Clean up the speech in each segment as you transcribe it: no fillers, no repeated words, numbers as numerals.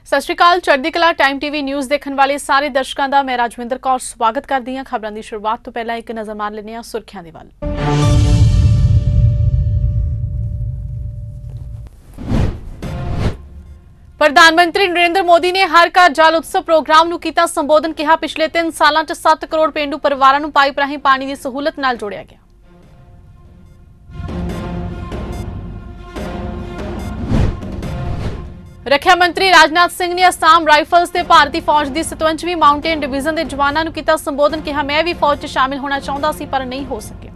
सत श्री अकाल। चढ़दी कला टाइम टीवी न्यूज़ देखने वाले सारे दर्शकों का मैं राजविंदर कौर स्वागत करती हाँ। खबरों की शुरुआत तो पहला एक नज़र मार लेने सुर्खियां दे वल। प्रधानमंत्री नरेंद्र मोदी ने हर घर जल उत्सव प्रोग्राम नूं कीता संबोधन। कहा पिछले 3 सालों च 7 करोड़ पेंडू परिवारों नूं पाइप राहीं पानी की सहूलत नाल जोड़िया गया। रक्षा मंत्री राजनाथ सिंह ने असम राइफल्स ते भारतीय फौज की 57वीं माउंटेन डिवीजन के जवानों नूं कीता संबोधन। कहा मैं भी फौज च शामिल होना चाहता सी पर नहीं हो सकिया।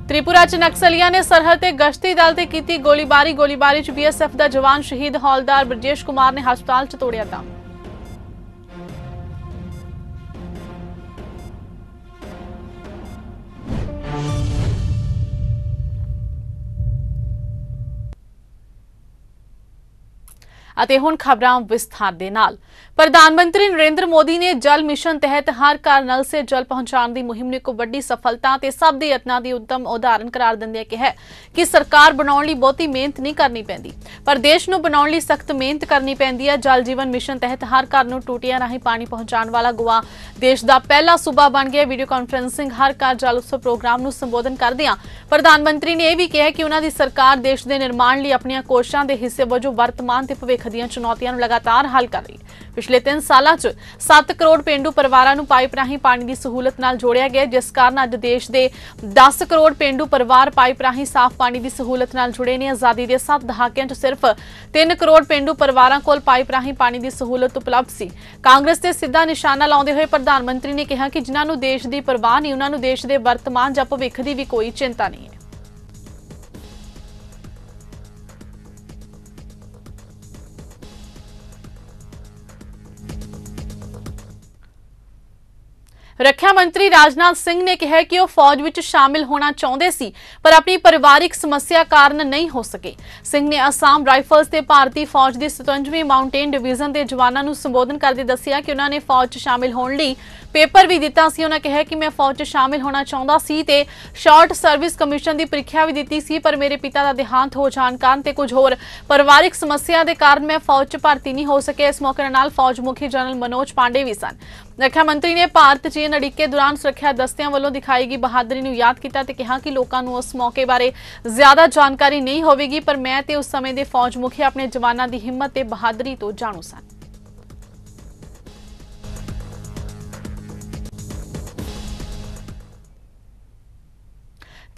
त्रिपुरा च नक्सलियां ने सरहद ते गश्ती दल ते कीती गोलीबारी च बीएसएफ का जवान शहीद। हौलदार ब्रजेश कुमार ने हस्पताल च तोड़िया दम। ਅਤੇ ਹੁਣ ਖਬਰਾਂ ਵਿਸਥਾਰ ਦੇ ਨਾਲ। प्रधानमंत्री नरेंद्र मोदी ने जल मिशन तहत हर घर नल से जल पहुंचाने की मुहिम ने को वड्डी सफलता ते सब दे यत्नां दी उत्तम उदाहरण करार दिंदे कहा कि सरकार बनाउण लई बहुती मेहनत नहीं करनी पैंदी पर देश नूं बनाउण लई सख्त मेहनत करनी पैंदी है। जल जीवन मिशन तहत हर घर नूं टूटियां राहीं पानी पहुंचाने वाला गोवा देश का पहला सूबा बन गया। वीडियो कॉन्फ्रेंसिंग हर घर जल उत्सव प्रोग्राम नूं संबोधन करदिआं प्रधानमंत्री ने यह भी कहा कि उन्हां दी सरकार देश के निर्माण लई अपणियां कोशिशां दे हिस्से वजों वर्तमान ते भविख दीआं चुनौतियां नूं लगातार हल कर रही है। पिछले 3 सालों च 7 करोड़ पेंडू परिवारों नूं पाइप राहीं पानी की सहूलत नाल जोड़िया गया जिस कारण अज देश के 10 करोड़ पेंडू परिवार पाइप राहीं साफ पानी की सहूलत नाल जुड़े ने। आजादी के 7 दहाकिਆਂ च सिर्फ 3 करोड़ पेंडू परिवारों कोल पाइप राहीं पानी की सहूलत उपलब्ध सी। कांग्रेस से सीधा निशाना लाउंदे होए प्रधानमंत्री ने कहा कि जिन्हां नूं देश की परवाह नहीं उन्हां नूं देश के वर्तमान जां भविख की भी कोई चिंता नहीं है। रक्षा मंत्री राजनाथ सिंह ने कहा कि वह फौज विच शामिल होना चाहते सी पर अपनी पारिवारिक समस्या कारण नहीं हो सके। सिंह ने असम राइफल्स ते भारतीय फौज की 57वीं माउंटेन डिवीजन के जवानों नूं संबोधन करते दस्सिया कि उन्होंने फौज च शामिल होने लई पेपर भी दिता सी। उन्होंने कहा कि मैं फौज च शामिल होना चाहता सी ते शॉर्ट सर्विस कमीशन की परीक्षा भी दी सी पर मेरे पिता का देहांत हो जाने कारण ते कुछ होर परिवारिक समस्या के कारण मैं फौज च भर्ती नहीं हो सके। इस मौके नाल फौज मुखी जनरल मनोज पांडे भी सन। रक्षा मंत्री ने भारत चीन अड़िके दौरान सुरक्षा दस्तियां वालों दिखाई गई बहादुरी नूं याद किया ते कहा कि लोगों नूं उस मौके बारे ज्यादा जानकारी नहीं होवेगी पर मैं ते उस समय दे फौज मुखी अपने जवानों की हिम्मत ते बहादुरी तो जाणू सन।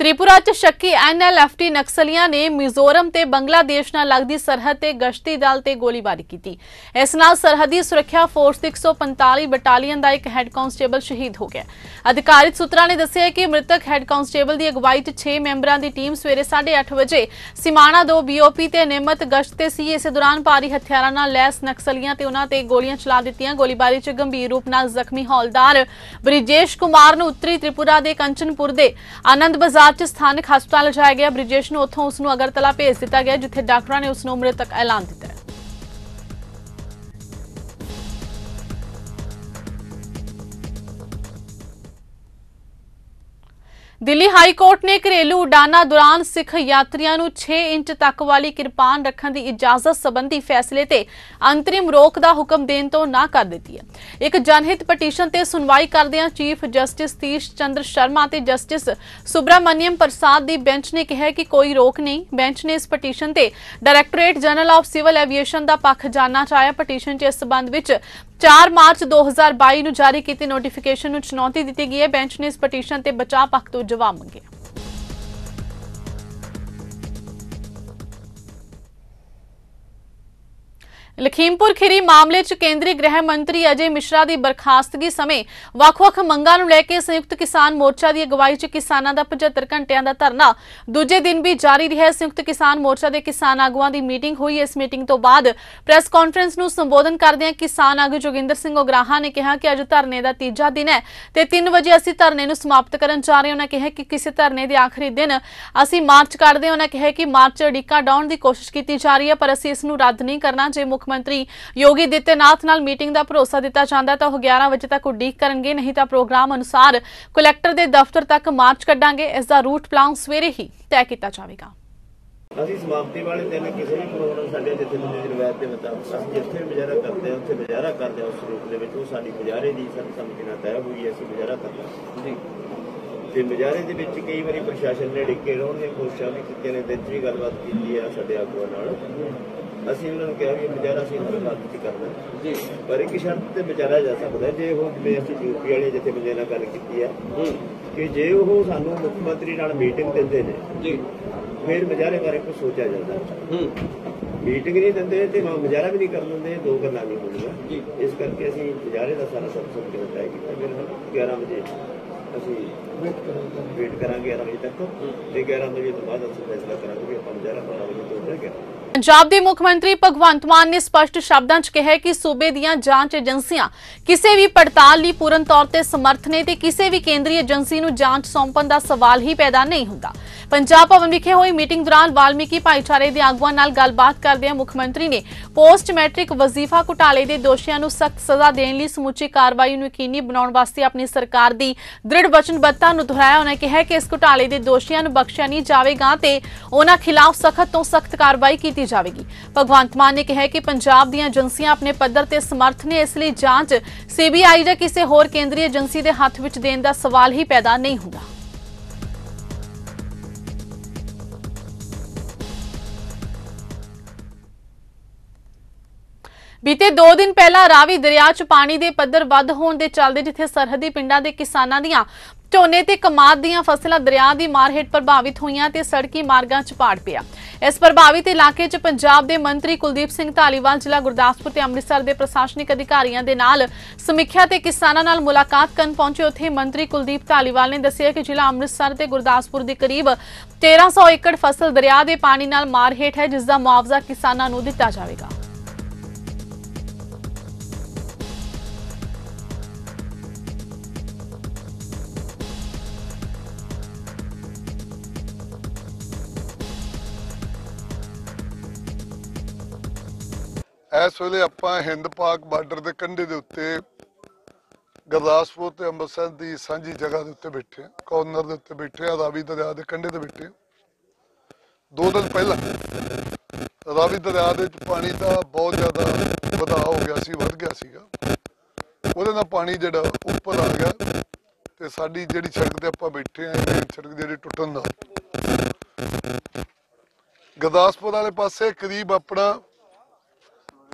त्रिपुरा च शक्की NLFT नक्सलियां ने मिजोरम ते बांग्लादेश नाल लगदी सरहद ते गश्ती दल ते गोलीबारी की। इस नाल सरहदी सुरक्षा फोर्स की 145 बटालियन का एक हैड कांस्टेबल शहीद हो गया। अधिकारिक सूत्रों ने दस्सिया कि मृतक हैड कांस्टेबल की अगवाई च 6 मैंबरों की टीम सवेरे 8:30 बजे सिमाणा 2 BOP ते नियमित गश्त ते सी। इस दौरान भारी हथियारों नाल लैस नक्सलियां ते उन्हां ते गोलियां चला दित्तियां। गोलीबारी च गंभीर रूप नाल जख्मी हौलदार ब्रिजेश कुमार नूं उत्तरी त्रिपुरा के कंचनपुर के आनंद बाजार स्थानिक हस्पताल लिजाया गया। ब्रिजेश नूं उत्थों उसनूं अगरतला भेज दिता गया जिथे डॉक्टरों ने उसनूं मृतक ऐलान दिता। दिल्ली हाई कोर्ट ने घरेलू उड़ाना दौरान सिख यात्रियों को 6 इंच तक वाली किरपान रखने की इजाजत संबंधी फैसले ते अंतरिम रोक का हुक्म देने तो ना कर दी है। एक जनहित पटीशन ते सुनवाई करदिआं चीफ जस्टिस सतीश चंद्र शर्मा ते जस्टिस सुब्रमण्यम प्रसाद की बेंच ने कहा कि कोई रोक नहीं। बेंच ने इस पटीशन ते डायरैक्टोरेट जनरल ऑफ सिविल एविएशन का पक्ष जानना चाहया। पटीशन च इस संबंध विच 4 मार्च 2022 ਨੂੰ जारी की नोटिफिकेशन ਨੂੰ चुनौती दी गई है। बेंच ने इस पटीशन ते बचाव पक्ष तो जवाब मंगे। लखीमपुर खीरी मामले च केंद्रीय गृह मंत्री अजय मिश्रा की बर्खास्तगी समय ਵੱਖ-ਵੱਖ मंगां नूं लैके संयुक्त किसान मोर्चा की अगवाई च किसानां दा 75 घंटियां दा धरना दूजे दिन भी जारी रहा। संयुक्त किसान मोर्चा के किसान आगुआं की मीटिंग हुई। इस मीटिंग तो बाद प्रेस कॉन्फ्रेंस नूं संबोधन करदिआं किसान आगू जोगिंदर सिंह उगराहा ने कहा कि अज धरने का तीजा दिन है ते 3 बजे असीं धरने नूं समाप्त करन जा रहे। उन्होंने कहा कि किसी धरने के आखिरी दिन असीं मार्च करदे। उन्होंने कहा कि मार्च अड़िका डाउण की कोशिश की जा रही है पर असीं इस नूं रद्द नहीं करना। जे मुख मुख्यमंत्री योगी आदित्यनाथ नाल मीटिंग का भरोसा दिता जाता तो 11 बजे तक उड़ीक करनगे, नहीं तो प्रोग्राम अनुसार कलैक्टर के दफ्तर तक मार्च कड्डांगे। इसका रूट प्लान सवेरे ही तय किया जाएगा। ਅਸੀਂ ਸਮਾਪਤੀ ਵਾਲੇ ਦਿਨ ਕਿਸੇ ਵੀ ਪ੍ਰੋਗਰਾਮ ਸਾਡੇ ਜਥੇਬੰਦੀ ਦੀ ਰਵਾਇਤ ਦੇ ਮੁਤਾਬਕ ਅਸੀਂ ਜਿੱਥੇ ਮੁਜ਼ਾਹਰਾ ਕਰਦੇ ਹਾਂ ਉੱਥੇ ਮੁਜ਼ਾਹਰਾ ਕਰਦੇ ਹਾਂ। ਉਸ ਰੂਪ ਦੇ ਵਿੱਚ ਉਹ ਸਾਡੀ ਮੁਜ਼ਾਹਰੇ ਦੀ ਸਰਬਸੰਮਤੀ ਨਾਲ ਤੈਅ ਹੋਈ ਹੈ, ਅਸੀਂ ਮੁਜ਼ਾਹਰਾ ਕਰਨਾ ਜੀ। ਤੇ ਮੁਜ਼ਾਹਰੇ ਦੇ ਵਿੱਚ ਕਈ ਵਾਰੀ ਪ੍ਰਸ਼ਾਸਨ ਨੇ ਡਿੱਕੇ ਲਾਉਣ ਦੀਆਂ ਕੋਸ਼ਿਸ਼ਾਂ ਵੀ ਕੀਤੀਆਂ ਨੇ, ਦਿਨ 'ਚ ਵੀ ਗੱਲਬਾਤ ਕੀਤੀ ਹੈ ਸਾਡੇ ਆਗੂਆਂ ਨਾਲ। ਅਸੀਂ ਉਹਨਾਂ ਨੂੰ ਕਿਹਾ ਵੀ ਮੁਜ਼ਾਹਰਾ ਅਸੀਂ ਹਰ ਹਾਲਤ 'ਚ ਕਰਨਾ ਜੀ, ਪਰ ਇੱਕ ਸ਼ਰਤ ਤੇ ਮੁਜ਼ਾਹਰਾ ਜਾ ਸਕਦਾ ਜੇ ਉਹ ਜਿਵੇਂ ਅਸੀਂ ਯੂਪੀ ਵਾਲੇ ਜਥੇਬੰਦੀਆਂ ਨਾਲ ਗੱਲ ਕੀਤੀ ਹੈ ਕਿ ਜੇ ਉਹ ਸਾਨੂੰ ਮੁੱਖ ਮੰਤਰੀ ਨਾਲ ਮੀਟਿੰਗ ਦਿੰਦੇ ਨੇ ਜੀ फिर मुजाहरे बारे कुछ सोचा जाता है। मीटिंग नहीं देंगे तो मुजाहरा भी नहीं कर देंगे, दो गल्लां नहीं होंगी। इस करके असीं मुजाहरे का सारा सब तय किया। फिर 11 बजे असीं वेट करांगे 11 बजे तक, तो 11 बजे तो बाद असीं फैसला करांगे भी आपां मुजाहरा 12 बजे तो उठा गया। पंजाब के मुख मंत्री भगवंत मान ने स्पष्ट शब्दों च कहा कि सूबे दीयां जांच एजेंसियां किसी भी पड़ताल लई पूर्ण तौर ते समर्थ ने ते किसी भी केंद्रीय एजेंसी नूं जांच सौंपण दा सवाल ही पैदा नहीं हुंदा। पंजाब भवन विखे हुई मीटिंग दौरान वाल्मीकि भाईचारे दे आगुआं नाल गलबात करदे मुख मंत्री ने पोस्ट मैट्रिक वजीफा घोटाले दे दोषियां नूं सख्त सज़ा देण लई समूची कार्रवाई नूं यकीनी बनाउण वास्ते अपनी सरकार दी दृढ़ वचनबद्धता नूं दोहराया। उन्होंने कहा कि इस घोटाले दे दोषियां नूं बख्शिया नहीं जावेगा ते उन्हां खिलाफ सख्त तो सख्त कार्रवाई की जाएगी। भगवंत मान ने कहा कि पंजाब दी एजेंसियां अपने पद्धर ते समर्थ ने, इसलिए जांच सीबीआई या किसी होर केंद्रीय एजेंसी के हथ विच देण दा सवाल ही पैदा नहीं हुंदा। बीते 2 दिन पहला रावी दरिया च पानी के पद्धर वध होने के चलते जिथे सरहदी पिंडां दे किसानां दीआं झोने ते कमाद दीआं फसलां दरिया की मार हेठ प्रभावित होईयां ते सड़की मार्गां च पाड़ पिया। इस प्रभावित इलाके च पंजाब के मंत्री कुलदीप सिंह धालीवाल जिला गुरदासपुर ते अमृतसर के प्रशासनिक अधिकारियों के नाल समीक्षा ते किसानां नाल मुलाकात करन पहुंचे। उत्थे मंत्री कुलदीप धालीवाल ने दस्सिया कि जिला अमृतसर ते गुरदासपुर की करीब 1300 एकड़ फसल दरिया के पानी नाल मार हेठ है, जिसका मुआवजा किसानां नूं दिता जावेगा। इस वेले आपां हिंद पाक बार्डर के कंढे के उत्ते गुरदासपुर ते अमृतसर की सांझी जगह के उत्ते बैठे हैं, कॉर्नर के उत्ते बैठे हैं, रावी दरिया के कंढे ते बैठे हैं। 2 दिन पहला रावी दरिया के पानी का बहुत ज़्यादा बदलाव हो गया सी, वध गया सीगा। ਉਹਦੇ ਨਾਲ पानी जिहड़ा उपर आ गया ते साडी जिहड़ी सड़क ते आपां बैठे हैं, मेन सड़क जिहड़ी टुटन दा गुरदासपुर वाले पासे करीब अपना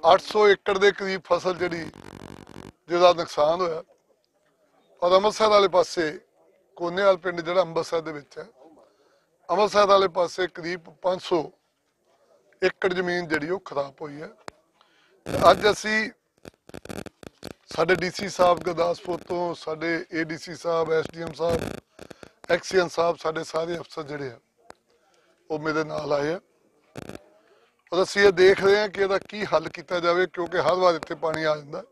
800 एकड़ के करीब फसल जिहड़ी जिहदा नुकसान होया, और अमृतसर वाले पासे कोनेवाल पिंड जिहड़ा अमृतसर दे विच है, अमृतसर वाले पासे करीब 500 एकड़ जमीन जिहड़ी वो खराब हुई है। अज असी साडे डीसी साहब गुरदासपुर तो साडे एडीसी साहब, एसडीएम साहब, एक्सीएन साहब, साडे सारे अफसर जिहड़े है वो मेरे नाल आए हैं, और असीं ये देख रहे हैं कि इसदा की हल किया जाए, क्योंकि हर बार इत्थे पानी आ जाता,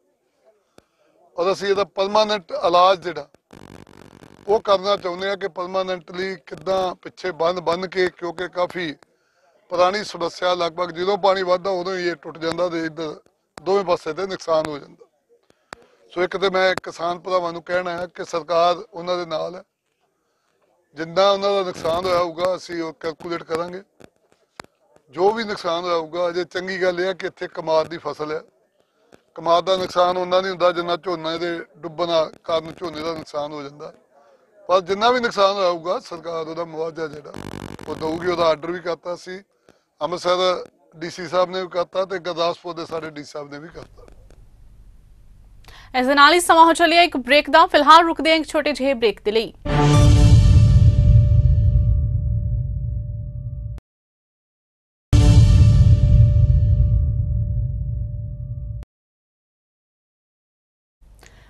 और असीं इसदा परमानेंट इलाज जिहड़ा वो करना चाहुंदे हैं कि परमानेंटली किद्दां पिछे बन के, क्योंकि काफ़ी पुरानी समस्या, लगभग जो पानी वधदा उदों ही ये टुट जाता ते इधर दोवें पासे ते नुकसान हो जाता। सो एक तो मैं किसान भरावां नूं कहना है कि सरकार उन्हां दे नाल है, जिन्ना उन्हां दा नुकसान होया होगा असीं वो कैलकुलेट करांगे, जो भी नुकसान होया होगा। अजे चंगी गल है कि इत्थे कमाद की फसल है, कमाद का नुकसान उन्ना नहीं हुंदा जिन्ना झोने दे डुब्बण कारण झोने का नुकसान हो जाता, पर जिन्ना भी नुकसान होया होगा सरकार उहदा मुआवजा जिहड़ा वो दऊगी। उहदा आर्डर भी करता सी, अमृतसर डीसी साहब ने भी करता ते गुरदासपुर दे सारे डीसी साहब ने भी करता। इस दे नाल ही समां हो चलिए एक ब्रेक दा, फिलहाल रुकदे हैं एक छोटे ਜਿਹੇ ब्रेक दे लई।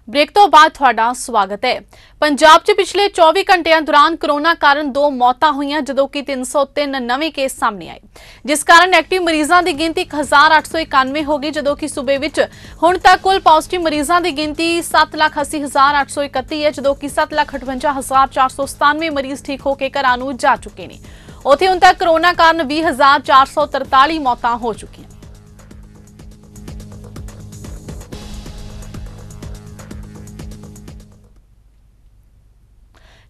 ब्रेक तो बाद तुहाडा स्वागत है। पंजाब च पिछले 24 घंटिया दौरान कोरोना कारण 2 मौतां हुईयां, जदों कि 303 नवे केस सामने आए, जिस कारण एक्टिव मरीजों की गिनती 1891 हो गई, जदों कि सूबे विच हुण तक कुल पॉजिटिव मरीजों की गिनती 7,80,831 है, जदों कि 7,58,497 मरीज ठीक होकर घरां नूं जा चुके हैं। उत्थे हुण तक कोरोना कारण 20,443 मौतां हो चुकी हैं।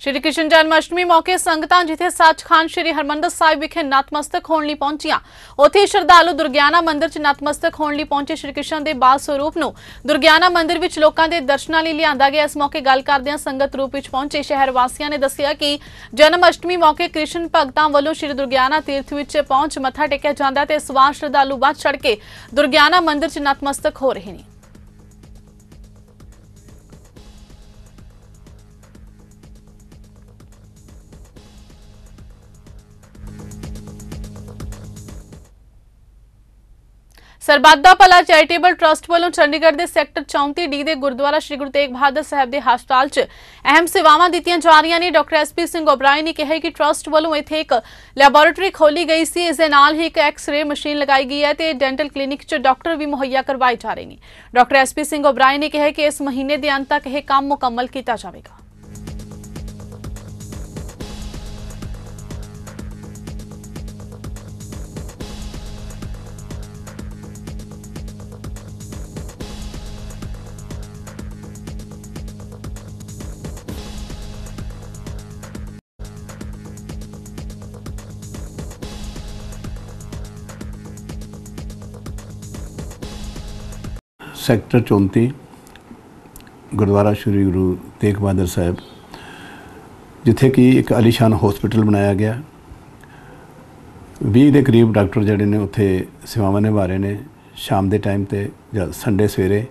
श्री कृष्ण जन्माष्टमी मौके संगतां जिथे सचखंड श्री हरमंदर साहिब विखे नतमस्तक होने लई पहुंचियां, उत्थे श्रद्धालु दुर्गियाना मंदिर च नतमस्तक होने लई पहुंचे श्री कृष्ण दे बाल स्वरूप नूं दुर्गियाना मंदिर विच लोकां दे दर्शनां लई लिआंदा गया। इस मौके गल करदिआं संगत रूप विच पहुंचे शहर वासियां ने दस्सिआ कि जन्माष्टमी मौके कृष्ण भगतां वल्लों श्री दुर्गियाना तीर्थ विच पहुंच मत्था टेकिआ जांदा ते इस वार श्रद्धालु वध चढ़ के दुर्गियाना मंदिर च नतमस्तक हो रहे ने। सरबत दा भला चैरिटेबल ट्रस्ट वालों चंडीगढ़ के सैक्टर 34D के गुरुद्वारा श्री गुरु तेग बहादुर साहब के हस्पताल च अहम सेवावां दित्तियां जा रही ने। डॉक्टर SP सिंह ओबराय ने कहा कि ट्रस्ट वालों इत्थे एक लैबोरेटरी खोली गई सी, इस दे नाल ही एक एक्स-रे मशीन लगाई गई है ते डेंटल क्लीनिक च डॉक्टर भी मुहैया करवाए जा रहे हैं। डॉक्टर SP सिंह ओबराय ने कहा कि इस महीने के अंत तक यह काम मुकम्मल किया जाएगा। सैक्टर 34 गुरुद्वारा श्री गुरु तेग बहादुर साहब जिथे कि एक आलीशान हॉस्पिटल बनाया गया। 20 के करीब डॉक्टर जड़े ने उत्थे सेवावां निभा रहे ने शाम के टाइम ते या संडे सवेरे।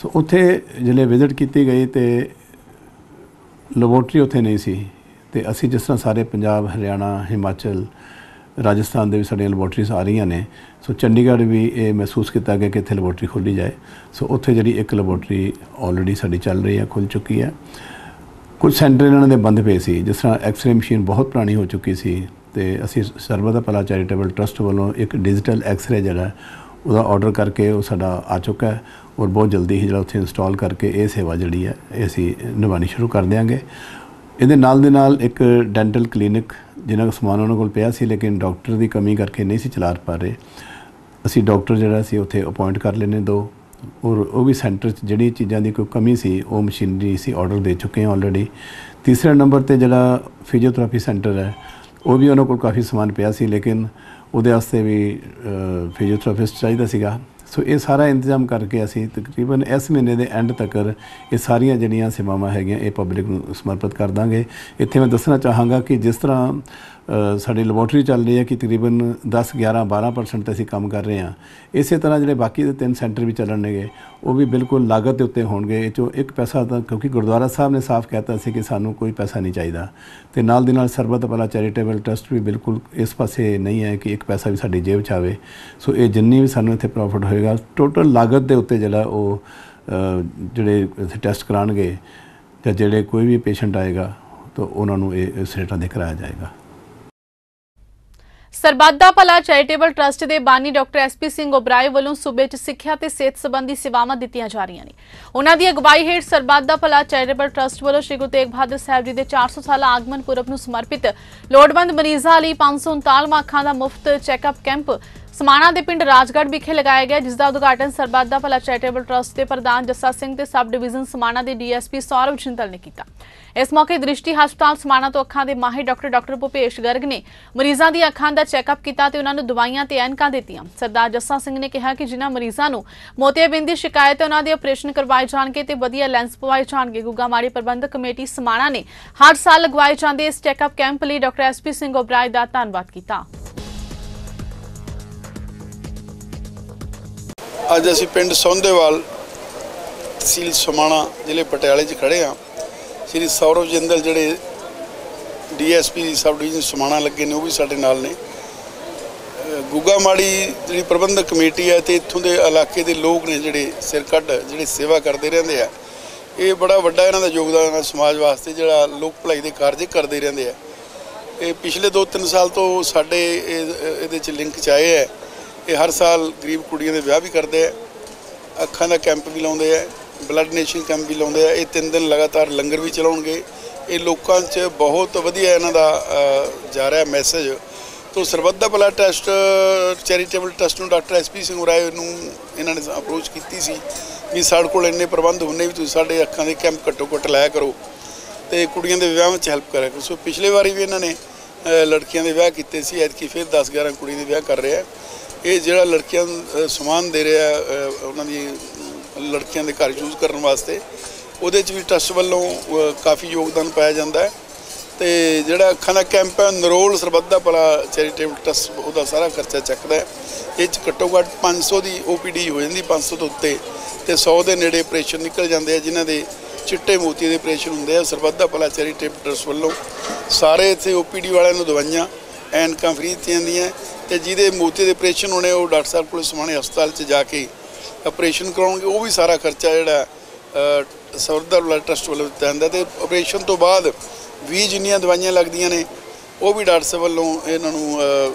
सो उत्थे जिले विजिट की गई तो लैबोरेटरी उत्थे नहीं सी ते असी जिस तरह सारे पंजाब हरियाणा हिमाचल राजस्थान के भी साड़ियाँ लैबोरेटरीज आ रही ने। सो चंडीगढ़ भी ये महसूस किया गया कि इत्थे लैबोरेटरी खोली जाए। सो उत्थे जी एक लैबोरेटरी ऑलरेडी साड़ी चल रही है, खुल चुकी है। कुछ सेंटर इन्होंने दे बंद पे सी, जिस तरह एक्सरे मशीन बहुत पुरानी हो चुकी सी ते असी सरबत दा भला चैरिटेबल ट्रस्ट वालों एक डिजिटल एक्सरे जिहड़ा ਉਹਦਾ ऑर्डर करके वो साडा आ चुका है और बहुत जल्दी ही जो उत्थे इंस्टॉल करके ये सेवा जी है असी निभानी शुरू कर देंगे। ये नाल दे नाल एक डेंटल क्लीनिक जिन्होंने समान उन्होंने कोल पिया सी लेकिन डॉक्टर की कमी करके नहीं सी चला पा रहे। असी डॉक्टर जिहड़ा सी उत्थे अपॉइंट कर लेने 2 और वो भी सेंटर जिहड़ी चीज़ों की कोई कमी सी वो मशीनरी सी ऑर्डर दे चुके हैं ऑलरेडी। तीसरे नंबर पर जिहड़ा फिजियोथेरेपी सेंटर है वो भी उन्होंने कोल काफ़ी समान पिया सी लेकिन उहदे वास्ते भी फिजियोथेरेपिस्ट चाहिए सीगा। सो ये सारा इंतजाम करके असी तकरीबन इस महीने के एंड तक ये सारिया जिहड़ियां सेवावां हैगियां ये पब्लिक नूं समर्पित कर देंगे। इत्थे मैं दसना चाहांगा कि जिस तरह साड़ी लैबोरेटरी चल रही है कि तकरीबन 10, 11, 12% असी काम कर रहे हैं, इस तरह जो बाकी के 3 सेंटर भी चलणगे वो भी बिल्कुल लागत के उत्ते होणगे। ये चो एक पैसा तो क्योंकि गुरुद्वारा साहब ने साफ कहता सी कि सानू कोई पैसा नहीं चाहिए तो नाल दी नाल सरबत भला चैरिटेबल ट्रस्ट भी बिल्कुल इस पासे नहीं है कि एक पैसा भी साडी जेब च आवे। सो ये जिन्नी भी सानू इत्थे प्रॉफिट होएगा टोटल लागत के उत्ते जिहड़ा वो जिहड़े इत्थे टेस्ट कराणगे जां जिहड़े कोई भी पेशेंट आएगा तो उन्होंने इस रेटां दे कराया जाएगा। सरबत दा भला चैरिटेबल ट्रस्ट के बानी डॉक्टर SP सिंह ओबराय वालों सूबे च सिक्ख्या ते सेहत संबंधी सेवावां दित्तियां जा रही ने। उन्हां दी अगवाई हेठ सरबत दा भला चैरिटेबल ट्रस्ट वालों श्री गुरु तेग बहादुर साहब जी के 400 साला आगमन पुरब नूं समर्पित लोड़वंद मरीजां लई 539वां अखां दा मुफ्त चैकअप कैंप समाणा के पिंड राजगढ़ विखे लगाया गया, जिसका उद्घाटन सरबत दा भला चैरिटेबल ट्रस्ट के प्रधान जस्सा सिंह ते सब डिवीजन समाणा के DSP सौरभ जिंदल ने किया। इस मौके दृष्टि हस्पताल समाणा तो अखां के माहिर डॉक्टर भूपेश गर्ग ने मरीजों की अखां का चैकअप किया ते उन्होंने दवाइयां ते ऐनकां दित्तियां। सरदार जस्सा सिंह ने कहा कि जिन्हां मरीजों नूं मोतियाबिंद दी शिकायत है उन्होंने ऑपरेशन करवाए जाणगे ते वधिया लैंस पवाए जाणगे। गुगामाड़ी प्रबंधक कमेटी समाणा ने हर साल लगवाए जांदे इस चैकअप कैंप लई डॉक्टर SP सिंह ओबराय दा धन्नवाद किया। अज असी पिंड सौंदेवाल तहसील समाणा जिले पटियाले च खड़े हाँ। श्री सौरभ जिंदल जिहड़े DSP सब डिवीजन समाणा लगे ने वो भी साडे नाल ने। गुगामाड़ी जिहड़ी प्रबंधक कमेटी है तो इत्थों के इलाके के लोग ने जिहड़े सिर कढ़ जिहड़े सेवा करते रहंदे आ, ये बड़ा वड्डा इन्हां दा योगदान है समाज वास्ते जिहड़ा लोक भलाई दे कार्य करते रहंदे आ। ये पिछले 2-3 साल तो साडे इहदे च लिंक च आए है। ये हर साल गरीब कुड़ियों के विआह भी करते हैं, अखां का कैंप भी लाउंदे है, ब्लड डोनेशन कैंप भी लाउंदे है। ये 3 दिन लगातार लंगर भी चलाउणगे। ये लोकां च बहुत वधिया इन्हां दा जा रहा मैसेज। तो सरबत दा भला ट्रस्ट चैरिटेबल ट्रस्ट नूं डॉक्टर SP सिंह ओबराय नूं इन्हां ने अप्रोच कीती सी भी साडे कोल इन्ने प्रबंध होने भी तुसीं साडे अखां दे कैंप घट्टो घट्ट लाया करो। तो ਤੇ ਕੁੜੀਆਂ ਦੇ ਵਿਆਹਾਂ ਵਿੱਚ ਹੈਲਪ ਕਰਿਆ ਕਰੋ। ਸੋ ਪਿਛਲੇ ਵਾਰੀ ਵੀ ਇਹਨਾਂ ਨੇ ਲੜਕੀਆਂ ਦੇ ਵਿਆਹ ਕੀਤੇ ਸੀ, ਐਤਕੀ ਫਿਰ 10-11 ਕੁੜੀ ਦੇ ਵਿਆਹ ਕਰ ਰਿਹਾ। ਇਹ ਜਿਹੜਾ ਲੜਕੀਆਂ ਨੂੰ ਸਮਾਨ ਦੇ ਰਿਹਾ ਉਹਨਾਂ ਦੀ ਲੜਕੀਆਂ ਦੇ ਘਰ ਯੂਜ਼ ਕਰਨ ਵਾਸਤੇ, ਉਹਦੇ 'ਚ ਵੀ ਟਰੱਸਟ ਵੱਲੋਂ ਕਾਫੀ ਯੋਗਦਾਨ ਪਾਇਆ ਜਾਂਦਾ ਹੈ। ਤੇ ਜਿਹੜਾ ਅੱਖਾਂ ਦਾ ਕੈਂਪ ਹੈ ਨਰੋਲ ਸਰਬੱਤ ਦਾ ਭਲਾ ਚੈਰੀਟੇਬਲ ਟਰੱਸਟ ਉਹਦਾ ਸਾਰਾ ਖਰਚਾ ਚੱਕਦਾ ਹੈ। ਇਹ 'ਚ ਘੱਟੋ ਘੱਟ 500 ਦੀ OPD ਹੋ ਜਾਂਦੀ, 500 ਤੋਂ ਉੱਤੇ, ਤੇ 100 ਦੇ ਨੇੜੇ ਆਪਰੇਸ਼ਨ ਨਿਕਲ ਜਾਂਦੇ ਆ ਜਿਨ੍ਹਾਂ ਦੇ ਚਿੱਟੇ ਮੋਤੀ ਦੇ ਆਪਰੇਸ਼ਨ ਹੁੰਦੇ ਆ। ਸਰਬੱਤ ਦਾ ਭਲਾ ਚੈਰੀਟੇਬਲ ਟਰੱਸਟ ਵੱਲੋਂ ਸਾਰੇ ਇੱਥੇ OPD ਵਾਲਿਆਂ ਨੂੰ ਦਵਾਈਆਂ ਐਨਕਾਂ ਫ੍ਰੀ ਦਿੱਤੀਆਂ ਜਾਂਦੀਆਂ, ਤੇ ਜਿਹਦੇ ਮੋਤੀ ਦੇ ਆਪਰੇਸ਼ਨ ਹੋਣੇ ਉਹ ਡਾਕਟਰ ਸਾਹਿਬ ਕੋਲ ਸਮਾਣੇ ਹਸਪਤਾਲ 'ਚ ਜਾ ਕੇ ਆਪਰੇਸ਼ਨ ਕਰਾਉਣਗੇ। ਉਹ ਵੀ ਸਾਰਾ ਖਰਚਾ ਜਿਹੜਾ ਸਰਬੱਤ ਦਾ ਭਲਾ ਟਰੱਸਟ ਵੱਲੋਂ ਦਿੱਤਾ ਜਾਂਦਾ। ਤੇ ਆਪਰੇਸ਼ਨ ਤੋਂ ਬਾਅਦ ਵੀ ਜਿੰਨੀਆਂ ਦਵਾਈਆਂ ਲੱਗਦੀਆਂ ਨੇ ਉਹ ਵੀ ਡਾਕਟਰ ਸਾਹਿਬ ਵੱਲੋਂ ਇਹਨਾਂ ਨੂੰ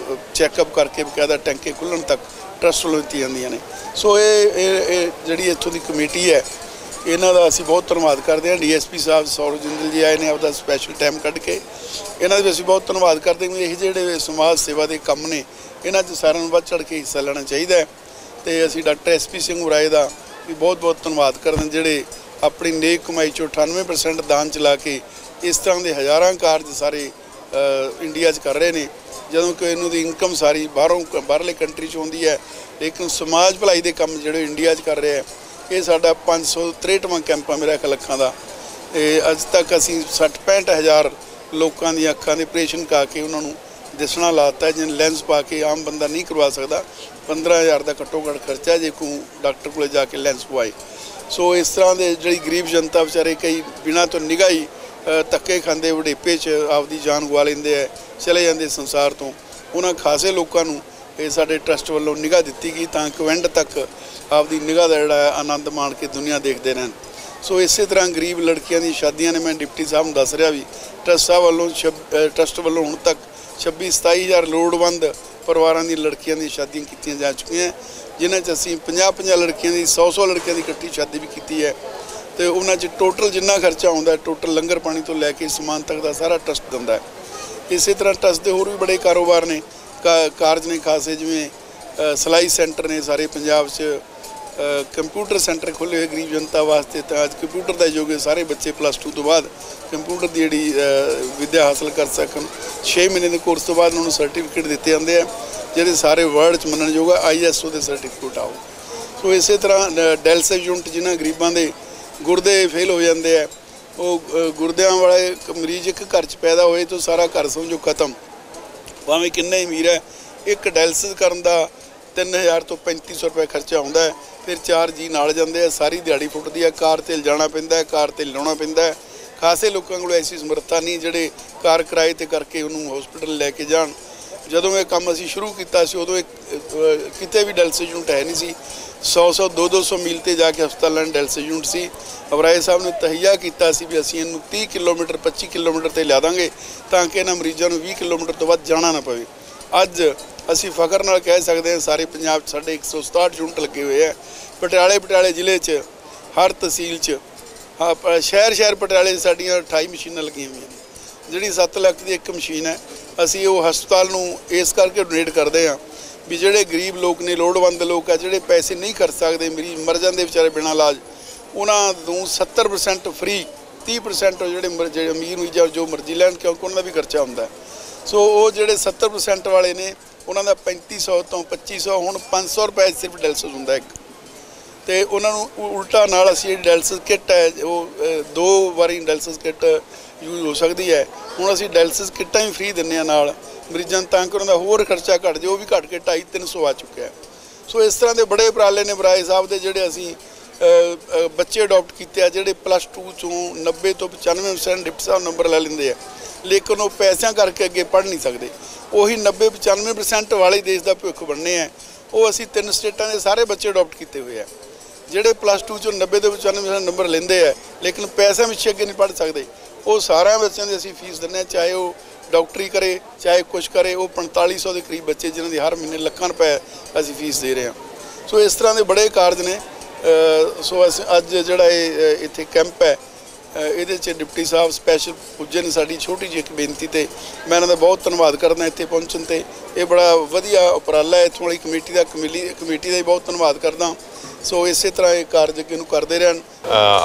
ਚੈੱਕਅਪ ਕਰਕੇ ਬਕਾਇਦਾ ਟੈਂਕੇ ਖੁੱਲ੍ਹਣ ਤੱਕ ਟਰੱਸਟ ਵੱਲੋਂ ਦਿੱਤੀਆਂ ਜਾਂਦੀਆਂ ਨੇ। ਸੋ ਇਹ ਜਿਹੜੀ ਇੱਥੋਂ ਦੀ ਕਮੇਟੀ ਹੈ ਇਹਨਾਂ ਦਾ ਅਸੀਂ ਬਹੁਤ ਧੰਨਵਾਦ ਕਰਦੇ ਹਾਂ। DSP ਸਾਹਿਬ ਸੌਰਵ ਜਿੰਦਲ ਜੀ ਆਏ ਨੇ ਆਪਦਾ ਸਪੈਸ਼ਲ ਟਾਈਮ ਕੱਢ ਕੇ, ਇਹਨਾਂ ਦਾ ਵੀ ਅਸੀਂ ਬਹੁਤ ਧੰਨਵਾਦ ਕਰਦੇ ਹਾਂ। ਇਹ ਜਿਹੜੇ ਸਮਾਜ ਸੇਵਾ ਦੇ ਕੰਮ ਨੇ ਇਹਨਾਂ 'ਚ ਸਾਰਿਆਂ ਨੂੰ ਵੱਧ ਚੜ੍ਹ ਕੇ ਹਿੱਸਾ ਲੈਣਾ ਚਾਹੀਦਾ ਹੈ। ਤੇ ਅਸੀਂ ਡਾਕਟਰ SP ਸਿੰਘ ਉਰਾਏ ਦਾ ਵੀ ਬਹੁਤ ਧੰਨਵਾਦ ਕਰਦੇ ਹਾਂ ਜਿਹੜੇ ਆਪਣੀ ਨੇਕ ਕਮਾਈ 'ਚੋਂ 98% ਦਾਨ ਚਲਾ ਕੇ ਇਸ ਤਰ੍ਹਾਂ ਦੇ ਹਜ਼ਾਰਾਂ ਕਾਰਜ ਸਾਰੇ ਇੰਡੀਆ 'ਚ ਕਰ ਰਹੇ ਨੇ, ਜਦੋਂ ਕਿ ਇਹਨਾਂ ਦੀ ਇਨਕਮ ਸਾਰੀ ਬਾਹਰਲੇ ਕੰਟਰੀ 'ਚ ਹੁੰਦੀ ਹੈ। ਲੇਕਿਨ ਸਮਾਜ ਭਲਾਈ ਦੇ ਕੰਮ ਜਿਹੜੇ ਇੰਡੀਆ 'ਚ ਕਰ ਰਹੇ ਆ, ਇਹ ਸਾਡਾ 563ਵਾਂ ਕੈਂਪ ਆ ਮੇਰਾ ਖਿਆਲ ਅੱਖਾਂ ਦਾ। ਅੱਜ ਤੱਕ ਅਸੀਂ 60-65 ਹਜ਼ਾਰ ਲੋਕਾਂ ਦੀਆਂ ਅੱਖਾਂ ਦੇ ਆਪਰੇਸ਼ਨ ਕਰਾ ਕੇ ਉਹਨਾਂ ਨੂੰ ਦਿਸਣਾ ਲਾਤਾ, ਜਿਹਨ ਲੈਂਸ ਪਾ ਕੇ ਆਮ ਬੰਦਾ ਨਹੀਂ ਕਰਵਾ ਸਕਦਾ। 15,000 ਦਾ ਘੱਟੋ ਘੱਟ ਖਰਚਾ ਜੇ ਕੋਈ ਡਾਕਟਰ ਕੋਲ ਜਾ ਕੇ ਲੈਂਸ ਪਵਾਏ। ਸੋ ਇਸ ਤਰ੍ਹਾਂ ਦੇ ਜਿਹੜੀ ਗਰੀਬ ਜਨਤਾ ਵਿਚਾਰੇ ਕਈ ਬਿਨਾਂ ਤੋਂ ਨਿਗਾਹੀ ਧੱਕੇ ਖਾਂਦੇ ਬੁਢੇਪੇ 'ਚ ਆਪਦੀ ਜਾਨ ਗਵਾ ਲੈਂਦੇ ਆ, ਚਲੇ ਜਾਂਦੇ ਸੰਸਾਰ ਤੋਂ। ਉਹਨਾਂ ਖਾਸੇ ਲੋਕਾਂ ਨੂੰ ਇਹ ਸਾਡੇ ਟਰੱਸਟ ਵੱਲੋਂ ਨਿਗਾਹ ਦਿੱਤੀ ਗਈ ਤਾਂ ਕਿ ਐਂਡ ਤੱਕ ਆਪਦੀ ਨਿਗਾਹ ਦਾ ਜਿਹੜਾ ਆਨੰਦ ਮਾਣ ਕੇ ਦੁਨੀਆ ਦੇਖਦੇ ਰਹਿਣ। ਸੋ ਇਸੇ ਤਰ੍ਹਾਂ ਗਰੀਬ ਲੜਕੀਆਂ ਦੀ ਸ਼ਾਦੀਆਂ ਨੇ, ਮੈਂ ਡਿਪਟੀ ਸਾਹਿਬ ਨੂੰ ਦੱਸ ਰਿਹਾ ਵੀ ਟਰੱਸਟ ਸਾਹਿਬ ਵੱਲੋਂ ਟਰੱਸਟ ਵੱਲੋਂ ਹੁਣ ਤੱਕ 26-27 ਹਜ਼ਾਰ ਲੋੜਵੰਦ ਪਰਿਵਾਰਾਂ ਦੀ ਲੜਕੀਆਂ ਦੀਆਂ ਸ਼ਾਦੀਆਂ ਕੀਤੀਆਂ ਜਾ ਚੁੱਕੀਆਂ, ਜਿਨ੍ਹਾਂ 'ਚ ਅਸੀਂ 50-50 ਲੜਕੀਆਂ ਦੀ 100-100 ਲੜਕੀਆਂ ਦੀ ਇਕੱਠੀ ਸ਼ਾਦੀ ਵੀ ਕੀਤੀ ਹੈ। ਤੇ ਉਹਨਾਂ 'ਚ ਟੋਟਲ ਜਿੰਨਾ ਖਰਚਾ ਆਉਂਦਾ ਟੋਟਲ ਲੰਗਰ ਪਾਣੀ ਤੋਂ ਲੈ ਕੇ ਸਮਾਨ ਤੱਕ ਦਾ ਸਾਰਾ ਟਰੱਸਟ ਦਿੰਦਾ ਹੈ। ਇਸੇ ਤਰ੍ਹਾਂ ਟਰੱਸਟ ਦੇ ਹੋਰ ਵੀ ਬੜੇ ਕਾਰੋਬਾਰ ਨੇ, ਕਾਰਜ ਨੇ ਖਾਸੇ, ਜਿਵੇਂ ਸਿਲਾਈ ਸੈਂਟਰ ਨੇ ਸਾਰੇ ਪੰਜਾਬ 'ਚ, ਕੰਪਿਊਟਰ ਸੈਂਟਰ ਖੋਲ੍ਹੇ ਹੋਏ ਗਰੀਬ ਜਨਤਾ ਵਾਸਤੇ। ਤਾਂ ਅੱਜ ਕੰਪਿਊਟਰ ਦਾ ਯੁੱਗ ਹੈ, ਸਾਰੇ ਬੱਚੇ +2 ਤੋਂ ਬਾਅਦ ਕੰਪਿਊਟਰ ਦੀ ਜਿਹੜੀ ਵਿੱਦਿਆ ਹਾਸਲ ਕਰ ਸਕਣ। 6 ਮਹੀਨੇ ਦੇ ਕੋਰਸ ਤੋਂ ਬਾਅਦ ਉਹਨਾਂ ਨੂੰ ਸਰਟੀਫਿਕੇਟ ਦਿੱਤੇ ਜਾਂਦੇ ਆ, ਜਿਹੜੇ ਸਾਰੇ ਵਰਲਡ 'ਚ ਮੰਨਣਯੋਗ ਆ। ISO ਦੇ ਸਰਟੀਫਿਕੇਟ ਆਓ। ਸੋ ਇਸੇ ਤਰ੍ਹਾਂ ਡਾਇਲਸਿਸ ਯੂਨਿਟ ਜਿਨ੍ਹਾਂ ਗਰੀਬਾਂ ਦੇ ਗੁਰਦੇ ਫੇਲ ਹੋ ਜਾਂਦੇ ਆ, ਉਹ ਗੁਰਦਿਆਂ ਵਾਲੇ ਮਰੀਜ਼ ਇੱਕ ਘਰ 'ਚ ਪੈਦਾ ਹੋਏ ਤਾਂ ਸਾਰਾ ਘਰ ਸਮਝੋ ਖਤਮ, ਭਾਵੇਂ ਕਿੰਨਾ ਹੀ ਅਮੀਰ ਹੈ। ਇੱਕ ਡਾਇਲਸਿਸ ਕਰਨ ਦਾ 3000 ਤੋਂ 3500 ਰੁਪਏ ਖਰਚਾ ਆਉਂਦਾ ਹੈ। ਫਿਰ 4 ਜੀ ਨਾਲ ਜਾਂਦੇ ਆ, ਸਾਰੀ ਦਿਹਾੜੀ ਫੁੱਟਦੀ ਹੈ, ਕਾਰ 'ਤੇ ਲਿਜਾਣਾ ਪੈਂਦਾ ਹੈ, ਕਾਰ 'ਤੇ ਲਾਉਣਾ ਪੈਂਦਾ ਹੈ। ਖਾਸੇ ਲੋਕਾਂ ਕੋਲ ਐਸੀ ਸਮਰੱਥਾ ਨਹੀਂ ਜਿਹੜੇ ਕਾਰ ਕਿਰਾਏ 'ਤੇ ਕਰਕੇ ਉਹਨੂੰ ਹਸਪੀਟਲ ਲੈ ਕੇ ਜਾਣ। ਜਦੋਂ ਇਹ ਕੰਮ ਅਸੀਂ ਸ਼ੁਰੂ ਕੀਤਾ ਸੀ ਉਦੋਂ ਕਿਤੇ ਵੀ ਡਾਇਲਸਿਸ ਯੂਨਿਟ ਹੈ ਨਹੀਂ ਸੀ। 100-100 200-200 ਮੀਲ 'ਤੇ ਜਾ ਕੇ ਹਸਪਤਾਲਾਂ ਨੂੰ ਡਾਇਲਸਿਸ ਯੂਨਿਟ ਸੀ। ਅਬਰਾਏ ਸਾਹਿਬ ਨੇ ਤਹਈਆ ਕੀਤਾ ਸੀ ਵੀ ਅਸੀਂ ਇਹਨੂੰ 30 ਕਿਲੋਮੀਟਰ 25 ਕਿਲੋਮੀਟਰ 'ਤੇ ਲਿਆ ਦਾਂਗੇ ਤਾਂ ਕਿ ਇਹਨਾਂ ਮਰੀਜ਼ਾਂ ਨੂੰ 20 ਕਿਲੋਮੀਟਰ ਤੋਂ ਵੱਧ ਜਾਣਾ ਨਾ ਪਵੇ। ਅੱਜ ਅਸੀਂ ਫਖਰ ਨਾਲ ਕਹਿ ਸਕਦੇ ਹਾਂ ਸਾਰੇ ਪੰਜਾਬ 'ਚ ਸਾਡੇ 167 ਯੂਨਿਟ ਲੱਗੇ ਹੋਏ ਆ। ਪਟਿਆਲੇ ਜ਼ਿਲ੍ਹੇ 'ਚ ਹਰ ਤਹਿਸੀਲ 'ਚ, ਸ਼ਹਿਰ ਪਟਿਆਲੇ ਸਾਡੀਆਂ 28 ਮਸ਼ੀਨਾਂ ਲੱਗੀਆਂ ਹੋਈਆਂ ਨੇ। ਜਿਹੜੀ 7 ਲੱਖ ਦੀ ਇੱਕ ਮਸ਼ੀਨ ਹੈ, ਅਸੀਂ ਉਹ ਹਸਪਤਾਲ ਨੂੰ ਇਸ ਕਰਕੇ ਡੋਨੇਟ ਕਰਦੇ ਹਾਂ ਵੀ ਜਿਹੜੇ ਗਰੀਬ ਲੋਕ ਨੇ, ਲੋੜਵੰਦ ਲੋਕ ਆ, ਜਿਹੜੇ ਪੈਸੇ ਨਹੀਂ ਖਰਚ ਸਕਦੇ, ਮਰੀਜ਼ ਮਰ ਜਾਂਦੇ ਵਿਚਾਰੇ ਬਿਨਾਂ ਇਲਾਜ, ਉਹਨਾਂ ਨੂੰ 70% ਫ੍ਰੀ, 30% ਜਿਹੜੇ ਅਮੀਰ ਹੋਈ ਜਾਂ ਜੋ ਮਰਜ਼ੀ ਲੈਣ, ਕਿਉਂਕਿ ਉਹਨਾਂ ਦਾ ਵੀ ਖਰਚਾ ਹੁੰਦਾ। ਸੋ ਉਹ ਜਿਹੜੇ 70% ਵਾਲੇ ਨੇ ਉਹਨਾਂ ਦਾ 3500 ਤੋਂ 2500, ਹੁਣ 500 ਰੁਪਏ ਸਿਰਫ ਡਾਇਲਸਿਸ ਹੁੰਦਾ ਇੱਕ। ਤੇ ਉਹਨਾਂ ਨੂੰ ਉਲਟਾ ਨਾਲ ਅਸੀਂ ਡਾਇਲਸਿਸ ਕਿੱਟ ਹੈ, ਉਹ 2 ਵਾਰੀ ਡਾਇਲਸਿਸ ਕਿੱਟ ਯੂਜ਼ ਹੋ ਸਕਦੀ ਹੈ। ਹੁਣ ਅਸੀਂ ਡਾਇਲਸਿਸ ਕਿੱਟਾਂ ਵੀ ਫ੍ਰੀ ਦਿੰਦੇ ਹਾਂ ਨਾਲ ਮਰੀਜ਼ਾਂ ਨੂੰ, ਤਾਂ ਕਿ ਉਹਨਾਂ ਦਾ ਹੋਰ ਖਰਚਾ ਘੱਟ ਜਾਏ। ਉਹ ਵੀ ਘੱਟ ਕੇ 250-300 ਆ ਚੁੱਕਿਆ। ਸੋ ਇਸ ਤਰ੍ਹਾਂ ਦੇ ਬੜੇ ਉਪਰਾਲੇ ਨੇ ਬਰਾਏ ਸਾਹਿਬ ਦੇ, ਜਿਹੜੇ ਅਸੀਂ ਬੱਚੇ ਅਡਾਪਟ ਕੀਤੇ ਆ, ਜਿਹੜੇ +2 ਚੋਂ 90 ਤੋਂ 95% ਡਿਪਟੀ ਸਾਹਿਬ ਨੰਬਰ ਲੈ ਲੈਂਦੇ ਆ, ਲੇਕਿਨ ਉਹ ਪੈਸਿਆਂ ਕਰਕੇ ਅੱਗੇ ਪੜ੍ਹ ਨਹੀਂ ਸਕਦੇ। ਉਹੀ 90-95% ਵਾਲੇ ਦੇਸ਼ ਦਾ ਭਵਿੱਖ ਬਣਨੇ ਆ। ਉਹ ਅਸੀਂ 3 ਸਟੇਟਾਂ ਦੇ ਸਾਰੇ ਬੱਚੇ ਅਡਾਪਟ ਕੀਤੇ ਹੋਏ ਆ, ਜਿਹੜੇ +2 ਚੋਂ 90 ਤੋਂ 95% ਨੰਬਰ ਲੈਂਦੇ ਆ, ਲੇਕਿਨ ਪੈਸਿਆਂ ਵਿੱਚ ਅੱਗੇ ਨਹੀਂ ਪੜ੍ਹ ਸਕਦੇ। ਉਹ ਸਾਰਿਆਂ ਬੱਚਿਆਂ ਦੀ ਅਸੀਂ ਫੀਸ ਦਿੰਦੇ ਹਾਂ, ਚਾਹੇ ਉਹ ਡਾਕਟਰੀ ਕਰੇ ਚਾਹੇ ਕੁਛ ਕਰੇ। ਉਹ 4500 ਦੇ ਕਰੀਬ ਬੱਚੇ ਜਿਨ੍ਹਾਂ ਦੀ ਹਰ ਮਹੀਨੇ ਲੱਖਾਂ ਰੁਪਏ ਅਸੀਂ ਫੀਸ ਦੇ ਰਹੇ ਹਾਂ। ਸੋ ਇਸ ਤਰ੍ਹਾਂ ਦੇ ਬੜੇ ਕਾਰਜ ਨੇ। ਸੋ ਅਸੀਂ ਅੱਜ ਜਿਹੜਾ ਇਹ ਇੱਥੇ ਕੈਂਪ ਹੈ, ਇਹਦੇ 'ਚ ਡਿਪਟੀ ਸਾਹਿਬ ਸਪੈਸ਼ਲ ਪੁੱਜੇ ਨੇ ਸਾਡੀ ਛੋਟੀ ਜਿਹੀ ਇੱਕ ਬੇਨਤੀ 'ਤੇ। ਮੈਂ ਇਹਨਾਂ ਦਾ ਬਹੁਤ ਧੰਨਵਾਦ ਕਰਦਾ ਇੱਥੇ ਪਹੁੰਚਣ 'ਤੇ। ਇਹ ਬੜਾ ਵਧੀਆ ਉਪਰਾਲਾ ਹੈ ਇੱਥੋਂ ਵਾਲੀ ਕਮੇਟੀ ਦਾ ਵੀ ਬਹੁਤ ਧੰਨਵਾਦ ਕਰਦਾ। ਸੋ ਇਸੇ ਤਰ੍ਹਾਂ ਇਹ ਕਾਰਜ ਅੱਗੇ ਨੂੰ ਕਰਦੇ ਰਹਿਣ।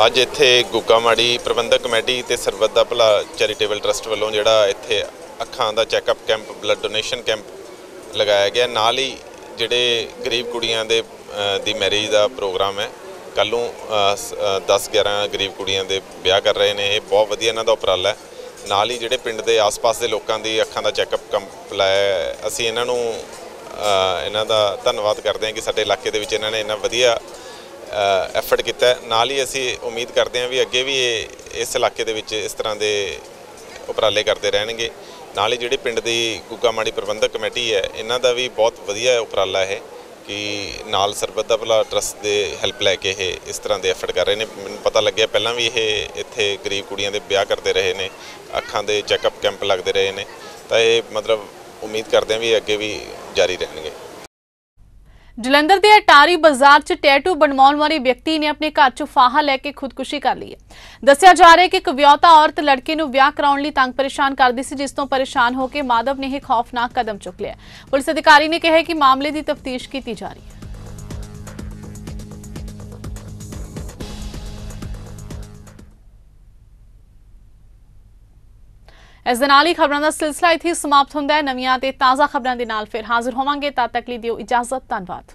ਅੱਜ ਇੱਥੇ ਗੁੱਗਾ ਮਾੜੀ ਪ੍ਰਬੰਧਕ ਕਮੇਟੀ ਤੇ ਸਰਬੱਤ ਦਾ ਭਲਾ ਚੈਰੀਟੇਬਲ ਟਰਸਟ ਵੱਲੋਂ ਜਿਹੜਾ ਇੱਥੇ ਅੱਖਾਂ ਦਾ checkup camp, blood donation camp ਲਗਾਇਆ ਗਿਆ। ਨਾਲ ਹੀ ਜਿਹੜੇ ਗਰੀਬ ਕੁੜੀਆਂ ਦੀ ਮੈਰਿਜ ਦਾ ਪ੍ਰੋਗਰਾਮ ਹੈ, ਕੱਲ੍ਹ ਨੂੰ 10-11 ਗਰੀਬ ਕੁੜੀਆਂ ਦੇ ਵਿਆਹ ਕਰ ਰਹੇ ਨੇ। ਇਹ ਬਹੁਤ ਵਧੀਆ ਇਹਨਾਂ ਦਾ ਉਪਰਾਲਾ ਹੈ। ਨਾਲ ਹੀ ਜਿਹੜੇ ਪਿੰਡ ਦੇ ਆਸ-ਪਾਸ ਦੇ ਲੋਕਾਂ ਦੀ ਅੱਖਾਂ ਦਾ ਚੈੱਕਅਪ ਕੈਂਪ ਲਾਇਆ, ਅਸੀਂ ਇਹਨਾਂ ਦਾ ਧੰਨਵਾਦ ਕਰਦੇ ਹਾਂ ਕਿ ਸਾਡੇ ਇਲਾਕੇ ਦੇ ਵਿੱਚ ਇਹਨਾਂ ਨੇ ਇੰਨਾ ਵਧੀਆ ਐਫਰਟ ਕੀਤਾ। ਨਾਲ ਹੀ ਅਸੀਂ ਉਮੀਦ ਕਰਦੇ ਹਾਂ ਵੀ ਅੱਗੇ ਵੀ ਇਸ ਇਲਾਕੇ ਦੇ ਵਿੱਚ ਇਸ ਤਰ੍ਹਾਂ ਦੇ ਉਪਰਾਲੇ ਕਰਦੇ ਰਹਿਣਗੇ। ਨਾਲ ਹੀ ਜਿਹੜੀ ਪਿੰਡ ਦੀ ਗੁੱਗਾ ਮਾੜੀ ਪ੍ਰਬੰਧਕ ਕਮੇਟੀ ਹੈ, ਇਹਨਾਂ ਦਾ ਵੀ ਬਹੁਤ ਵਧੀਆ ਉਪਰਾਲਾ ਹੈ ਕਿ ਨਾਲ ਸਰਬੱਤ ਦਾ ਭਲਾ ਟਰਸਟ ਦੇ ਹੈਲਪ ਲੈ ਕੇ ਇਹ ਇਸ ਤਰ੍ਹਾਂ ਦੇ ਐਫਰਟ ਕਰ ਰਹੇ ਨੇ। ਮੈਨੂੰ ਪਤਾ ਲੱਗਿਆ ਪਹਿਲਾਂ ਵੀ ਇਹ ਇੱਥੇ ਗਰੀਬ ਕੁੜੀਆਂ ਦੇ ਵਿਆਹ ਕਰਦੇ ਰਹੇ ਨੇ, ਅੱਖਾਂ ਦੇ ਚੈੱਕਅਪ ਕੈਂਪ ਲੱਗਦੇ ਰਹੇ ਨੇ। ਤਾਂ ਇਹ ਮਤਲਬ ਉਮੀਦ ਕਰਦੇ ਹਾਂ ਵੀ ਅੱਗੇ ਵੀ ਜਾਰੀ ਰਹਿਣਗੇ। ਜਲੰਧਰ ਦੇ ਅਟਾਰੀ ਬਾਜ਼ਾਰ 'ਚ ਟੈਟੂ ਬਣਵਾਉਣ ਵਾਲੇ ਵਿਅਕਤੀ ਨੇ ਆਪਣੇ ਘਰ 'ਚ ਫਾਹਾ ਲੈ ਕੇ ਖੁਦਕੁਸ਼ੀ ਕਰ ਲਈ ਹੈ। ਦੱਸਿਆ ਜਾ ਰਿਹਾ ਹੈ ਕਿ ਇੱਕ ਵਿਆਹੁਤਾ ਔਰਤ ਲੜਕੇ ਨੂੰ ਵਿਆਹ ਕਰਾਉਣ ਲਈ ਤੰਗ ਪਰੇਸ਼ਾਨ ਕਰਦੀ ਸੀ, ਜਿਸ ਤੋਂ ਪਰੇਸ਼ਾਨ ਹੋ ਕੇ ਮਾਧਵ ਨੇ ਇਹ ਖੌਫਨਾਕ ਕਦਮ ਚੁੱਕ ਲਿਆ। ਪੁਲਿਸ ਅਧਿਕਾਰੀ ਨੇ ਕਿਹਾ ਕਿ ਮਾਮਲੇ ਦੀ ਤਫਤੀਸ਼ ਕੀਤੀ ਜਾ ਰਹੀ ਹੈ। ਇਸ ਦੇ ਨਾਲ ਹੀ ਖਬਰਾਂ ਦਾ ਸਿਲਸਿਲਾ ਇੱਥੇ ਸਮਾਪਤ ਹੁੰਦਾ ਹੈ। ਨਵੀਆਂ ਤੇ ਤਾਜ਼ਾ ਖਬਰਾਂ ਦੇ ਨਾਲ ਫਿਰ ਹਾਜ਼ਰ ਹੋਵਾਂਗੇ। ਤਦ ਤੱਕ ਲਈ ਦਿਓ ਇਜਾਜ਼ਤ। ਧੰਨਵਾਦ।